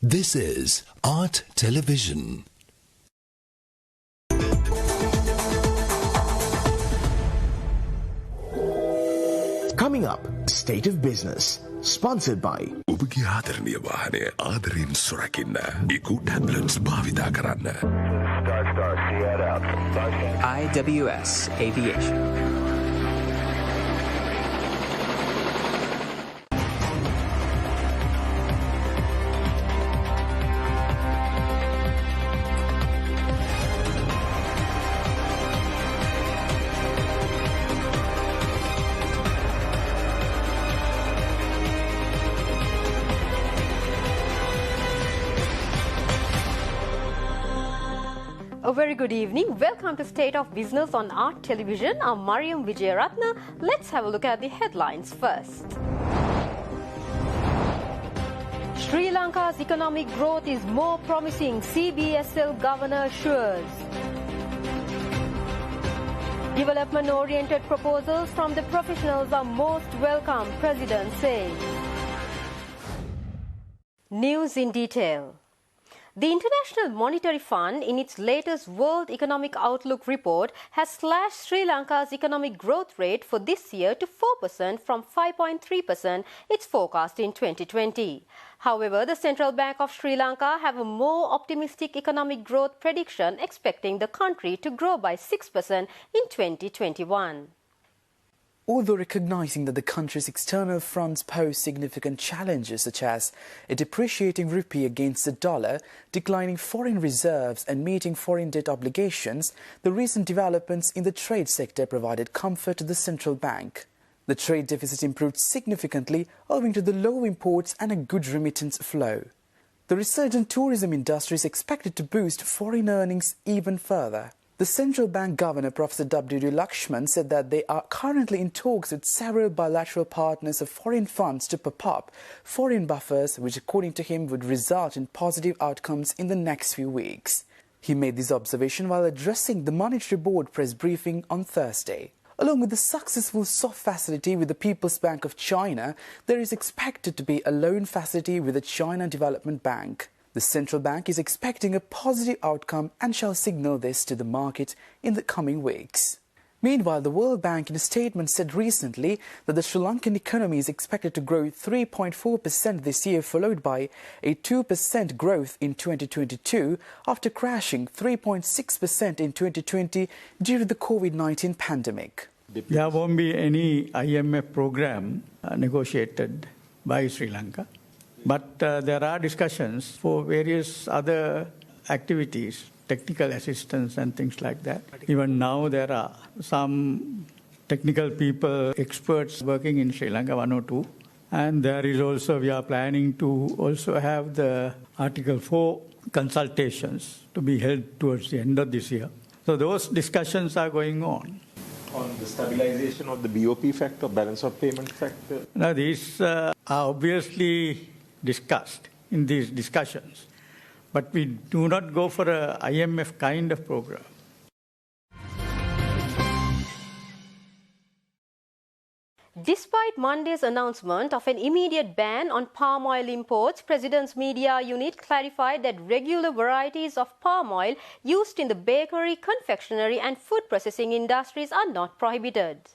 This is Art Television. Coming up, State of Business, sponsored by ඔබගේ ආදරණීය වාහනය ආදරයෙන් සුරකින්න ඉකු ටැබ්ලට්ස් භාවිතා කරන්න. IWS Aviation. A very good evening. Welcome to State of Business on Art Television. I'm Mariam Vijayaratna. Let's have a look at the headlines first. Sri Lanka's economic growth is more promising, CBSL Governor assures. Development-oriented proposals from the professionals are most welcome, President says. News in detail. The International Monetary Fund, in its latest World Economic Outlook report, has slashed Sri Lanka's economic growth rate for this year to 4% from 5.3% its forecast in 2020. However, the Central Bank of Sri Lanka have a more optimistic economic growth prediction, expecting the country to grow by 6% in 2021. Although recognizing that the country's external fronts pose significant challenges such as a depreciating rupee against the dollar, declining foreign reserves and meeting foreign debt obligations, the recent developments in the trade sector provided comfort to the central bank. The trade deficit improved significantly owing to the low imports and a good remittance flow. The resurgent tourism industry is expected to boost foreign earnings even further. The central bank governor, Professor W.D. Lakshman, said that they are currently in talks with several bilateral partners of foreign funds to pop up foreign buffers, which according to him would result in positive outcomes in the next few weeks. He made this observation while addressing the Monetary Board press briefing on Thursday. Along with the successful soft facility with the People's Bank of China, there is expected to be a loan facility with the China Development Bank. The central bank is expecting a positive outcome and shall signal this to the market in the coming weeks. Meanwhile, the World Bank in a statement said recently that the Sri Lankan economy is expected to grow 3.4% this year, followed by a 2% growth in 2022 after crashing 3.6% in 2020 due to the COVID-19 pandemic. There won't be any IMF program negotiated by Sri Lanka. But there are discussions for various other activities, technical assistance and things like that. Even now there are some technical people, experts working in Sri Lanka, 1 or 2. And there is also, we are planning to also have the Article 4 consultations to be held towards the end of this year. So those discussions are going on. On the stabilization of the BOP factor, balance of payment factor? Now these are obviously discussed in these discussions, but we do not go for a IMF kind of program. Despite Monday's announcement of an immediate ban on palm oil imports, President's Media Unit clarified that regular varieties of palm oil used in the bakery, confectionery and food processing industries are not prohibited.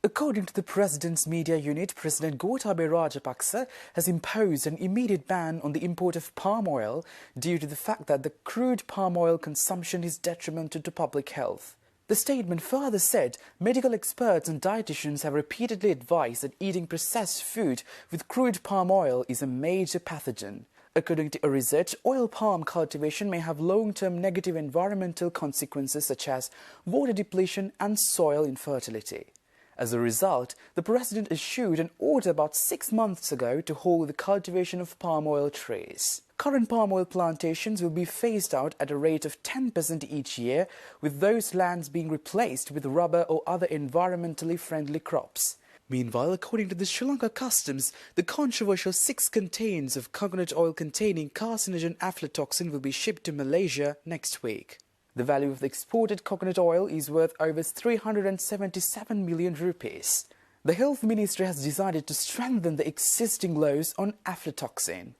According to the President's Media Unit, President Gotabaya Rajapaksa has imposed an immediate ban on the import of palm oil due to the fact that the crude palm oil consumption is detrimental to public health. The statement further said medical experts and dietitians have repeatedly advised that eating processed food with crude palm oil is a major pathogen. According to a research, oil palm cultivation may have long-term negative environmental consequences such as water depletion and soil infertility. As a result, the President issued an order about 6 months ago to halt the cultivation of palm oil trees. Current palm oil plantations will be phased out at a rate of 10% each year, with those lands being replaced with rubber or other environmentally friendly crops. Meanwhile, according to the Sri Lanka Customs, the controversial 6 containers of coconut oil containing carcinogen aflatoxin will be shipped to Malaysia next week. The value of the exported coconut oil is worth over 377 million rupees. The Health Ministry has decided to strengthen the existing laws on aflatoxin.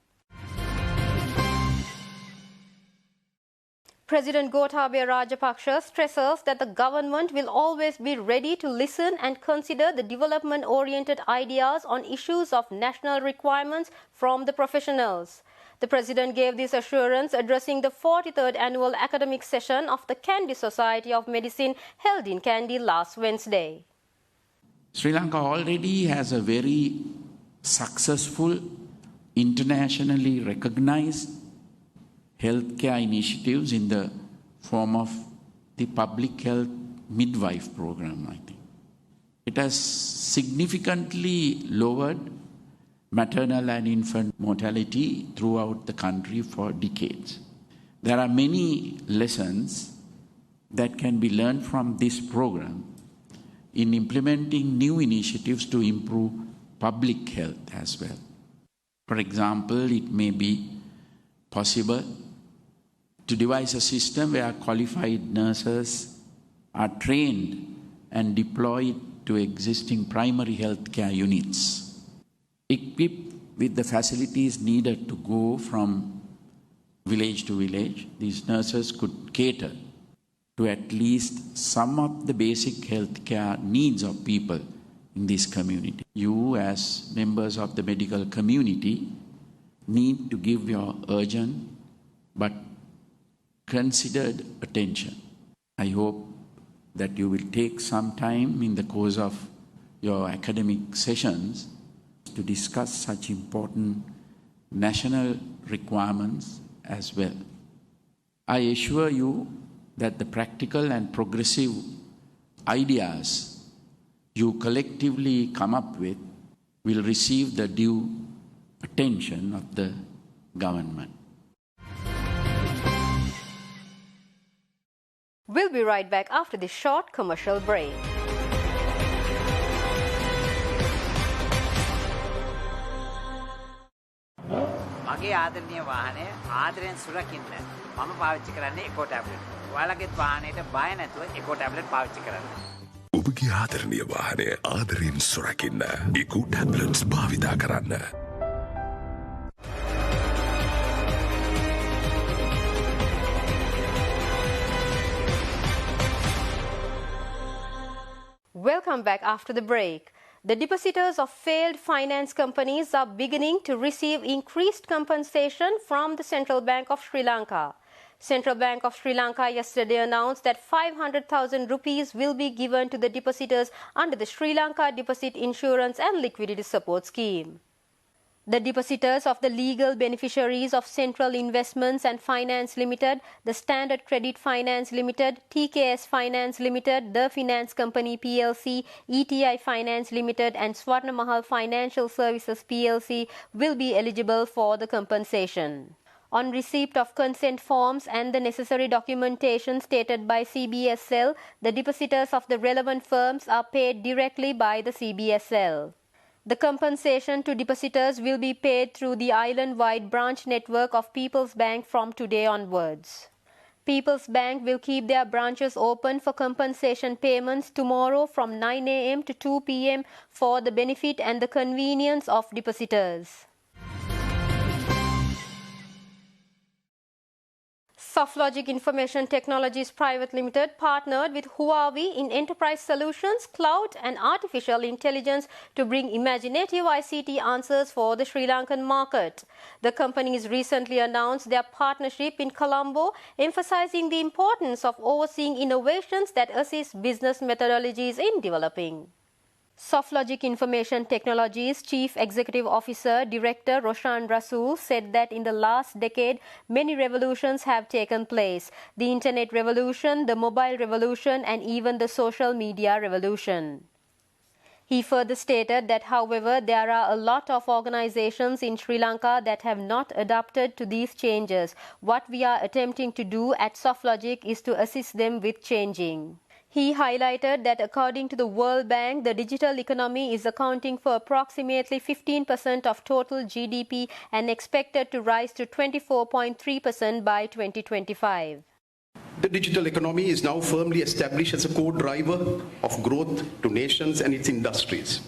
President Gotabaya Rajapaksa stresses that the government will always be ready to listen and consider the development-oriented ideas on issues of national requirements from the professionals. The President gave this assurance addressing the 43rd annual academic session of the Kandy Society of Medicine held in Kandy last Wednesday. Sri Lanka already has a very successful, internationally recognized healthcare initiatives in the form of the public health midwife program, I think. It has significantly lowered maternal and infant mortality throughout the country for decades. There are many lessons that can be learned from this program in implementing new initiatives to improve public health as well. For example, it may be possible to devise a system where qualified nurses are trained and deployed to existing primary health care units, equipped with the facilities needed to go from village to village. These nurses could cater to at least some of the basic health care needs of people in this community. You, as members of the medical community, need to give your urgent but considered attention. I hope that you will take some time in the course of your academic sessions to discuss such important national requirements as well. I assure you that the practical and progressive ideas you collectively come up with will receive the due attention of the government. We'll be right back after this short commercial break. මගේ ආදරණීය වාහනය ආදරෙන් සුරකින්න මම පාවිච්චි කරන්නේ එකෝ tablet. ඔයාලගේත් වාහනයට බය නැතුව එකෝ tablet පාවිච්චි කරන්න. ඔබගේ ආදරණීය වාහනය ආදරෙන් සුරකින්න එකෝ ටැබ්ලට්ස් භාවිතා කරන්න. Welcome back after the break. The depositors of failed finance companies are beginning to receive increased compensation from the Central Bank of Sri Lanka. Central Bank of Sri Lanka yesterday announced that 500,000 rupees will be given to the depositors under the Sri Lanka Deposit Insurance and Liquidity Support Scheme. The depositors of the legal beneficiaries of Central Investments and Finance Limited, the Standard Credit Finance Limited, TKS Finance Limited, The Finance Company PLC, ETI Finance Limited and Swarna Mahal Financial Services PLC will be eligible for the compensation. On receipt of consent forms and the necessary documentation stated by CBSL, the depositors of the relevant firms are paid directly by the CBSL. The compensation to depositors will be paid through the island-wide branch network of People's Bank from today onwards. People's Bank will keep their branches open for compensation payments tomorrow from 9 a.m. to 2 p.m. for the benefit and the convenience of depositors. SoftLogic Information Technologies Private Limited partnered with Huawei in enterprise solutions, cloud and artificial intelligence to bring imaginative ICT answers for the Sri Lankan market. The companies recently announced their partnership in Colombo, emphasizing the importance of overseeing innovations that assist business methodologies in developing. SoftLogic Information Technologies Chief Executive Officer Director Roshan Rasool said that in the last decade, many revolutions have taken place. The Internet revolution, the mobile revolution, and even the social media revolution. He further stated that, however, there are a lot of organizations in Sri Lanka that have not adapted to these changes. What we are attempting to do at SoftLogic is to assist them with changing. He highlighted that according to the World Bank, the digital economy is accounting for approximately 15% of total GDP and expected to rise to 24.3% by 2025. The digital economy is now firmly established as a core driver of growth to nations and its industries.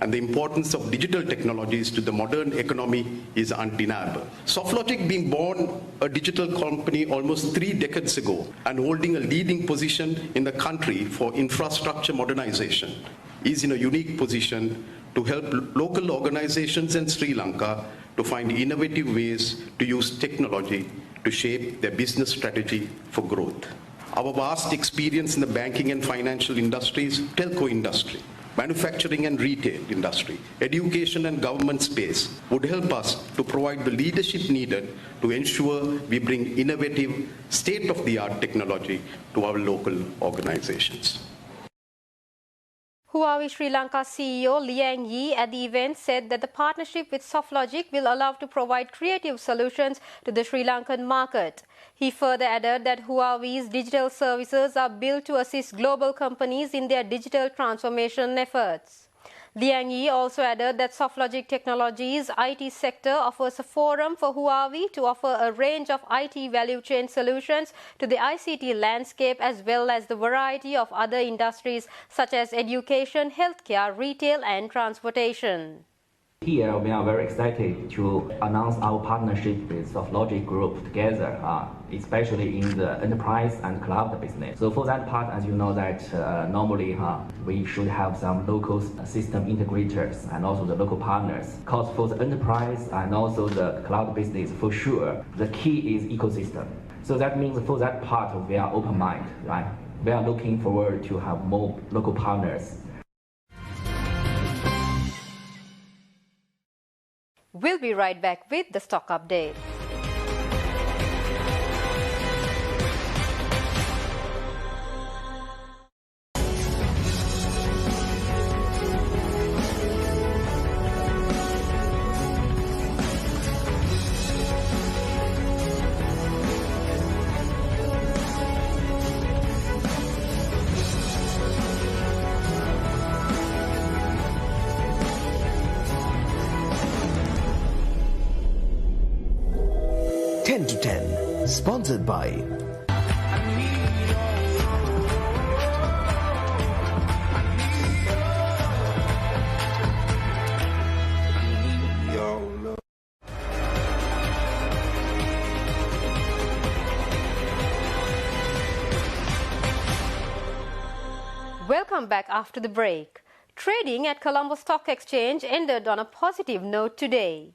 and the importance of digital technologies to the modern economy is undeniable. SoftLogic, being born a digital company almost 3 decades ago and holding a leading position in the country for infrastructure modernization, is in a unique position to help local organizations in Sri Lanka to find innovative ways to use technology to shape their business strategy for growth. Our vast experience in the banking and financial industries, telco industry, manufacturing and retail industry, education and government space would help us to provide the leadership needed to ensure we bring innovative, state-of-the-art technology to our local organizations. Huawei Sri Lanka CEO Liang Yi at the event said that the partnership with SoftLogic will allow to provide creative solutions to the Sri Lankan market. He further added that Huawei's digital services are built to assist global companies in their digital transformation efforts. Liang Yi also added that SoftLogic Technologies' IT sector offers a forum for Huawei to offer a range of IT value chain solutions to the ICT landscape, as well as the variety of other industries such as education, healthcare, retail and transportation. Here, we are very excited to announce our partnership with SoftLogic Group together, especially in the enterprise and cloud business. So for that part, as you know that normally we should have some local system integrators and also the local partners. Because for the enterprise and also the cloud business, for sure, the key is ecosystem. So that means for that part, we are open-minded, right? We are looking forward to have more local partners. We'll be right back with the stock update. Sponsored by Welcome back after the break. Trading at Colombo Stock Exchange ended on a positive note today.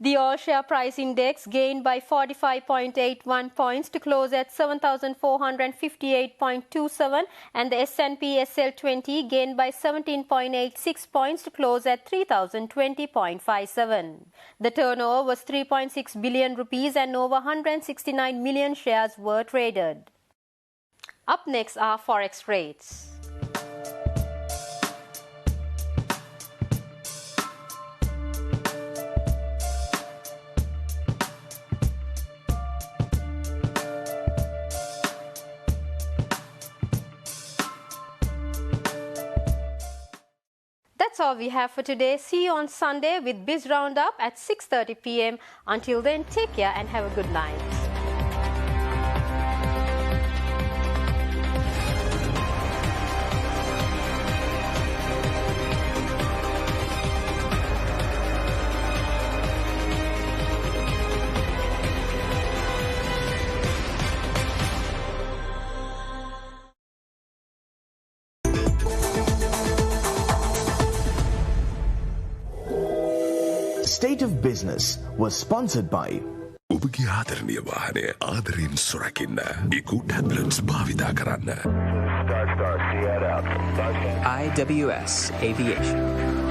The all-share price index gained by 45.81 points to close at 7,458.27, and the S&P SL20 gained by 17.86 points to close at 3,020.57. The turnover was 3.6 billion rupees and over 169 million shares were traded. Up next are forex rates. That's all we have for today. See you on Sunday with Biz Roundup at 6:30 p.m. Until then, take care and have a good night. State of Business was sponsored by ඔබගේ ආදරණීය වාහනය ආදරයෙන් සුරකින්න ඉකු tablets භාවිතා කරන්න. IWS Aviation.